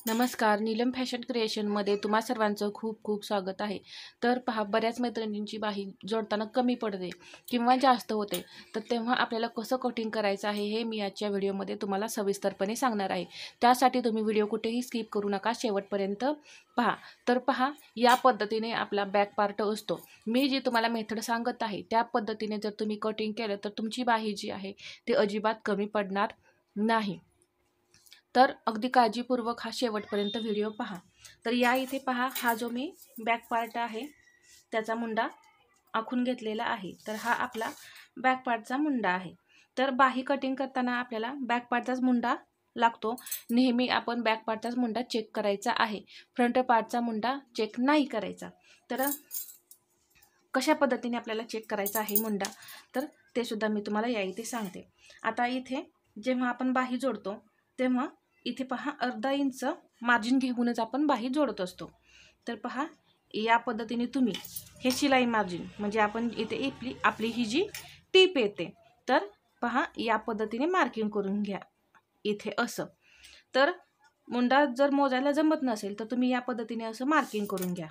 नमस्कार, नीलम फॅशन क्रिएशनमध्ये तुम्हा सर्वांचं खूप खूप स्वागत आहे. तर पहा, बऱ्याच मैत्रिणींची बाही जोडताना कमी पडते किंवा जास्त होते, तर तेव्हा आपल्याला कसं कटिंग करायचं आहे हे मी आजच्या व्हिडिओमध्ये तुम्हाला सविस्तरपणे सांगणार आहे. त्यासाठी तुम्ही व्हिडिओ कुठेही स्किप करू नका, शेवटपर्यंत पहा. तर पहा, या पद्धतीने आपला बॅक पार्ट असतो. मी जी तुम्हाला मेथड सांगत आहे त्या पद्धतीने जर तुम्ही कटिंग केलं तर तुमची बाही जी आहे ती अजिबात कमी पडणार नाही. तर अगदी काळजीपूर्वक हा शेवटपर्यंत व्हिडिओ पहा. तर या इथे पहा, हा जो मी बॅक पार्ट आहे त्याचा मुंडा आखून घेतलेला आहे. तर हा आपला बॅक पार्टचा मुंडा आहे. तर बाही कटिंग करताना आपल्याला बॅक पार्टचाच मुंडा लागतो. नेहमी आपण बॅक पार्टचाच मुंडा चेक करायचा आहे, फ्रंट पार्टचा मुंडा चेक नाही करायचा. तर कशा पद्धतीने आपल्याला चेक करायचा आहे मुंडा, तर ते सुद्धा मी तुम्हाला या इथे सांगते. आता इथे जेव्हा आपण बाही जोडतो तेव्हा इथे पहा, अर्धा इंच मार्जिन घेऊनच आपण बाही जोडत असतो. तर पहा, या पद्धतीने तुम्ही हे शिलाई मार्जिन म्हणजे आपण इथे आपली ही जी टीप येते, तर पहा या पद्धतीने मार्किंग करून घ्या इथे असं. तर मुंडा जर मोजायला जमत नसेल तर तुम्ही या पद्धतीने असं मार्किंग करून घ्या.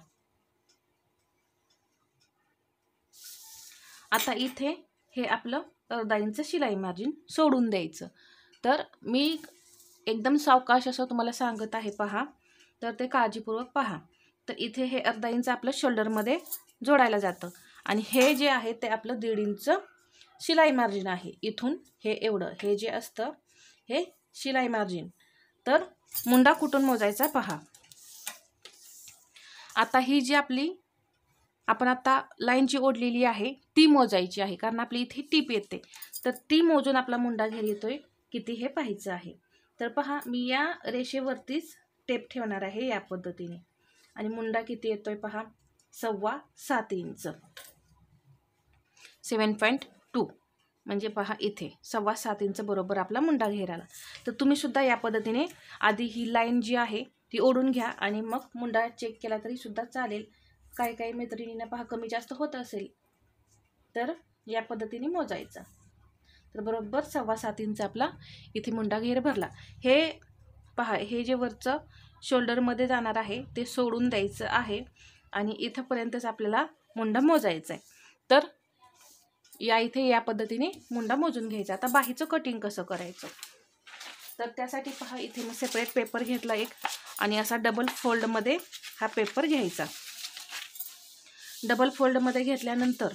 आता इथे हे आपलं अर्धा इंच शिलाई मार्जिन सोडून द्यायचं. तर मी एकदम सावकाश असं तुम्हाला सांगत आहे पहा, तर ते काळजीपूर्वक पहा. तर इथे हे अर्धा इंच आपलं शोल्डरमध्ये जोडायला जातं आणि हे जे आहे ते आपलं 1.5 इंच शिलाई मार्जिन आहे. इथून हे एवढं हे जे असतं हे शिलाई मार्जिन. तर मुंडा कुठून मोजायचा पहा. आता ही जी आपण आता लाईन जी ओढलेली आहे ती मोजायची आहे, कारण आपली इथे टीप येते. तर ती मोजून आपला मुंडा घेर येतोय किती हे पाहायचं आहे. तर पहा, मी या रेषेवरतीच टेप ठेवणार आहे या पद्धतीने आणि मुंडा किती येतोय पहा, 7.25 इंच 7.2 म्हणजे पहा इथे 7.25 इंच बरोबर आपला मुंडा घेर आला. तर तुम्ही सुद्धा या पद्धतीने आधी ही लाईन जी आहे ती ओढून घ्या आणि मग मुंडा चेक केला तरी सुद्धा चालेल. काही मैत्रिणींना पहा कमी जास्त होत असेल तर या पद्धतीने मोजायचा. तर बरोबर 7.25 इंच आपला इथे मुंडा घेर भरला. हे पहा, हे जे वरचं शोल्डरमध्ये जाणार आहे ते सोडून द्यायचं आहे आणि इथंपर्यंतच आपल्याला मुंडा मोजायचा आहे. तर या इथे या पद्धतीने मुंडा मोजून घ्यायचा. आता बाहीचं कटिंग कसं करायचं, तर त्यासाठी पहा, इथे मी सेपरेट पेपर घेतला एक आणि असा डबल फोल्डमध्ये हा पेपर घ्यायचा. डबल फोल्डमध्ये घेतल्यानंतर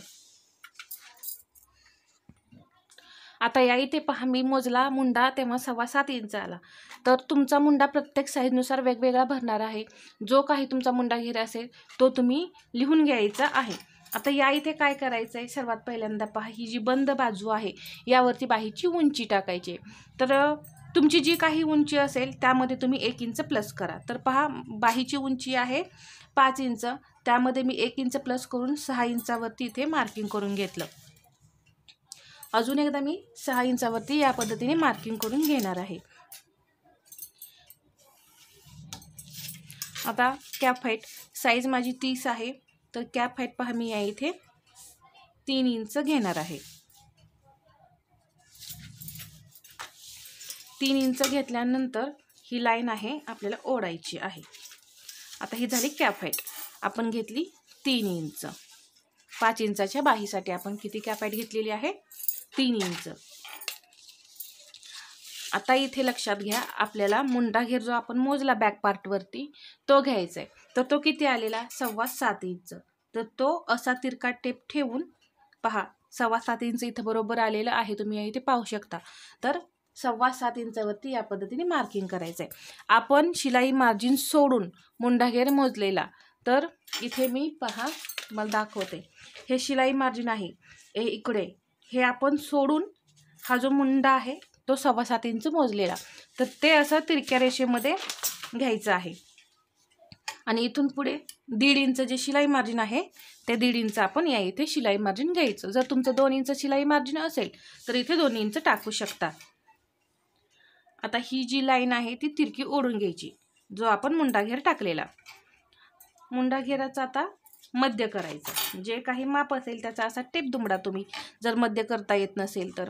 आता या इथे पहा, मी मोजला मुंडा तेव्हा 7.25 इंच आला. तर तुमचा मुंडा प्रत्येक साईजनुसार वेगवेगळा भरणार आहे. जो काही तुमचा मुंडा घेर असेल तो तुम्ही लिहून घ्यायचा आहे. आता या इथे काय करायचं आहे, सर्वात पहिल्यांदा पहा, ही जी बंद बाजू आहे यावरती बाहीची उंची टाकायची. तर तुमची जी काही उंची असेल त्यामध्ये तुम्ही 1 इंच प्लस करा. तर पहा, बाहीची उंची आहे 5 इंच, त्यामध्ये मी 1 इंच प्लस करून 6 इंचावरती इथे मार्किंग करून घेतलं. अजून एकदा मी 6 इंचावरती या पद्धतीने मार्किंग करून घेणार आहे. आता कॅप हाईट साईज माझी 30 आहे, तर कॅप हाईट पहा, मी या इथे 3 इंच घेणार आहे. 3 इंच घेतल्यानंतर ही लाईन आहे आपल्याला ओढायची आहे. आता ही झाली कॅप हाईट, आपण घेतली 3 इंच. 5 इंचाच्या बाहीसाठी आपण किती कॅप हाईट घेतलेली आहे, 3 इंच. आता इथे लक्षात घ्या, आपल्याला मुंडा घेर जो आपण मोजला बॅक पार्टवरती तो घ्यायचा आहे. तर तो किती आलेला, 7.25 इंच. तर तो असा तिरका टेप ठेवून पहा, 7.25 इंच इथं बरोबर आलेलं आहे, तुम्ही इथे पाहू शकता. तर 7.25 इंचावरती या पद्धतीने मार्किंग करायचं आहे. आपण शिलाई मार्जिन सोडून मुंडा घेर मोजलेला. तर इथे मी पहा, मला दाखवते, हे शिलाई मार्जिन आहे हे इकडे, हे आपण सोडून हा जो मुंडा आहे तो 7.25 इंच मोजलेला. तर ते असं तिरक्या रेषेमध्ये घ्यायचं आहे आणि इथून पुढे 1.5 इंच जे शिलाई मार्जिन आहे ते 1.5 इंच आपण या इथे शिलाई मार्जिन घ्यायचं. जर तुमचं 2 इंच शिलाई मार्जिन असेल तर इथे 2 इंच टाकू शकता. आता ही जी लाईन आहे ती तिरकी ओढून घ्यायची, जो आपण मुंडा घेर टाकलेला. मुंडा घेराचा आता मध्य करायचं. जे काही माप असेल त्याचा असा टेप दुमडा तुम्ही, जर मध्य करता येत नसेल तर.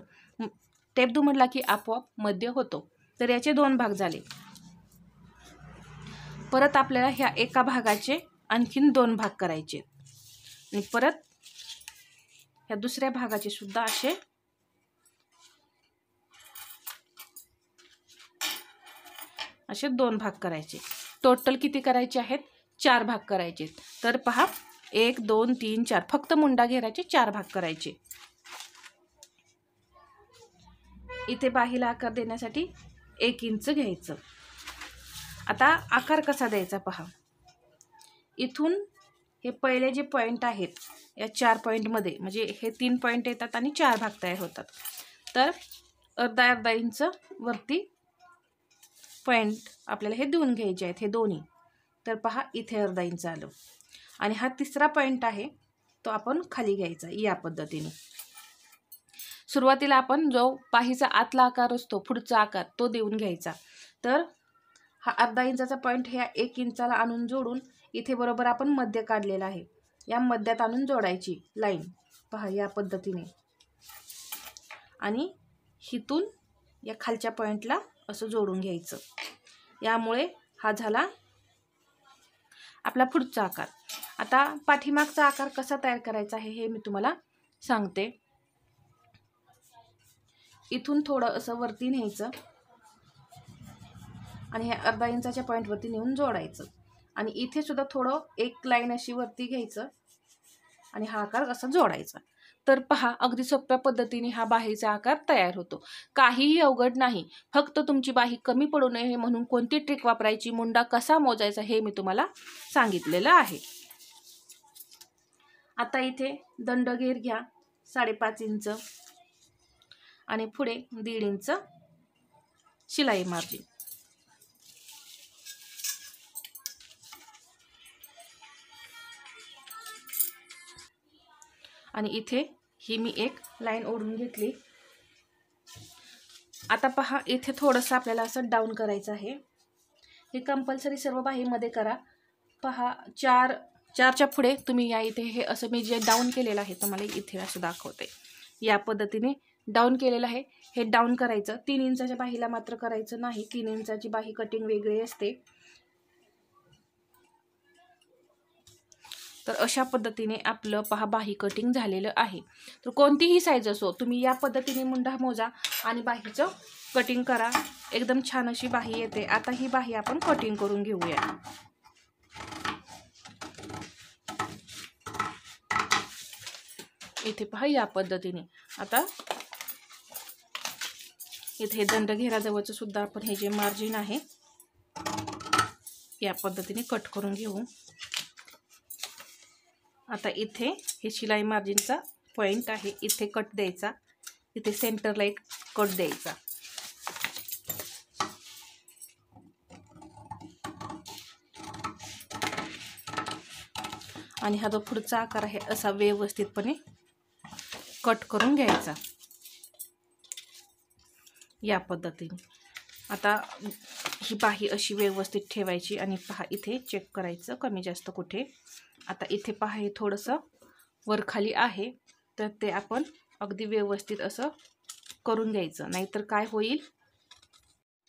टेप दुमडला की आपोआप मध्य होतो. तर याचे 2 भाग झाले. परत आपल्याला ह्या एका भागाचे आणखीन 2 भाग करायचे आणि परत ह्या दुसऱ्या भागाचे सुद्धा असे 2 भाग करायचे। टोटल किती करायचे आहेत? 4 भाग करायचे। तर पहा 1 2 3 4 फक्त मुंडा घेराचे 4 भाग करायचे। इथे बाहीला आकार देण्यासाठी 1 इंच घ्यायचं। आता आकार कसा द्यायचा पहा। इथून हे पहिले जे पॉइंट आहेत या 4 पॉइंट मध्ये म्हणजे हे 3 पॉइंट येतात आणि 4 भाग तयार होतात। तर अर्धा इंच वरती पॉइंट आपल्याला हे देऊन घ्यायचे आहेत हे दोन्ही। तर पहा इथे अर्धा इंच आलं आणि हा तिसरा पॉइंट आहे तो आपण खाली घ्यायचा या पद्धतीने। सुरुवातीला आपण जो बाहीचा आतला आकार असतो पुढचा आकार तो देऊन घ्यायचा। तर हा अर्धा इंचाचा पॉइंट ह्या 1 इंचाला आणून जोडून इथे बरोबर आपण मध्य काढलेला आहे या मध्यात आणून जोडायची लाईन पहा या पद्धतीने आणि हिथून या खालच्या पॉइंटला असं जोडून घ्यायचं। यामुळे हा झाला आपला पुढचा आकार। आता पाठीमागचा आकार कसा तयार करायचा आहे हे मी तुम्हाला सांगते। इथून थोडं असं वरती न्यायचं आणि हे अर्धा इंचाच्या पॉइंट वरती नेऊन जोडायचं आणि इथे सुद्धा थोडं एक लाईन अशी वरती घ्यायचं आणि हा आकार असा जोडायचा। तर पहा अगदी सोप्या पद्धतीने हा बाहीचा आकार तयार होतो। काहीही अवघड नाही, फक्त तुमची बाही कमी पडू नये म्हणून कोणती ट्रिक वापरायची, मुंडा कसा मोजायचा हे मी तुम्हाला सांगितलेलं आहे। आता इथे दंडघेर घ्या 5.5 इंच आणि पुढे 1.5 इंच शिलाई मार्जिन। आणि इथे ही मी एक लाईन ओढून घेतली। आता पहा इथे थोडंसं आपल्याला असं डाऊन करायचं आहे। हे कंपल्सरी सर्व बाहीमध्ये करा। पहा 4च्या पुढे तुम्ही या इथे हे असं मी जे डाऊन केलेलं आहे तुम्हाला इथे असं दाखवते। या पद्धतीने डाऊन केलेलं आहे। हे डाऊन करायचं 3 इंचाच्या बाहीला मात्र करायचं नाही। 3 इंचाची बाही कटिंग वेगळी असते। तर अशा पद्धतीने आपलं पहा बाही कटिंग झालेलं आहे। तर कोणतीही साईज असो तुम्ही या पद्धतीने मुंडा मोजा आणि बाहीचं कटिंग करा, एकदम छान अशी बाही येते। आता ही बाही आपण कटिंग करून घेऊया। इथे पहा या पद्धतीने आता इथे दंडघेराजवळचं सुद्धा आपण हे जे मार्जिन आहे या पद्धतीने कट करून घेऊ। आता इथे हे शिलाई मार्जिनचा पॉइंट आहे, इथे कट द्यायचा, इथे सेंटरला एक कट द्यायचा। आणि हा जो पुढचा आकार आहे असा व्यवस्थितपणे कट करून घ्यायचा या पद्धतीने। आता ही बाही अशी व्यवस्थित ठेवायची आणि पहा इथे चेक करायचं कमी जास्त कुठे। आता इथे पहा हे थोडंसं वर खाली आहे तर ते आपण अगदी व्यवस्थित असं करून घ्यायचं, नाहीतर काय होईल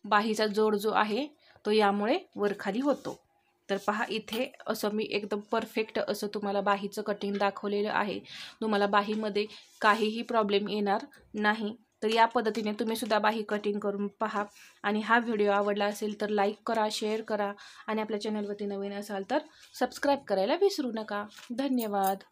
बाहीचा जोड जो आहे तो यामुळे वर खाली होतो। तर पहा इथे असं मी एकदम परफेक्ट असं तुम्हाला बाहीचं कटिंग दाखवलेलं आहे। तुम्हाला बाहीमध्ये काहीही प्रॉब्लेम येणार नाही। तर या पद्धतीने तुम्ही सुद्धा बाही कटिंग करून पहा आणि हा व्हिडिओ आवडला असेल तर लाईक करा, शेअर करा आणि आपल्या चॅनलवरती नवीन असाल तर सबस्क्राईब करायला विसरू नका। धन्यवाद।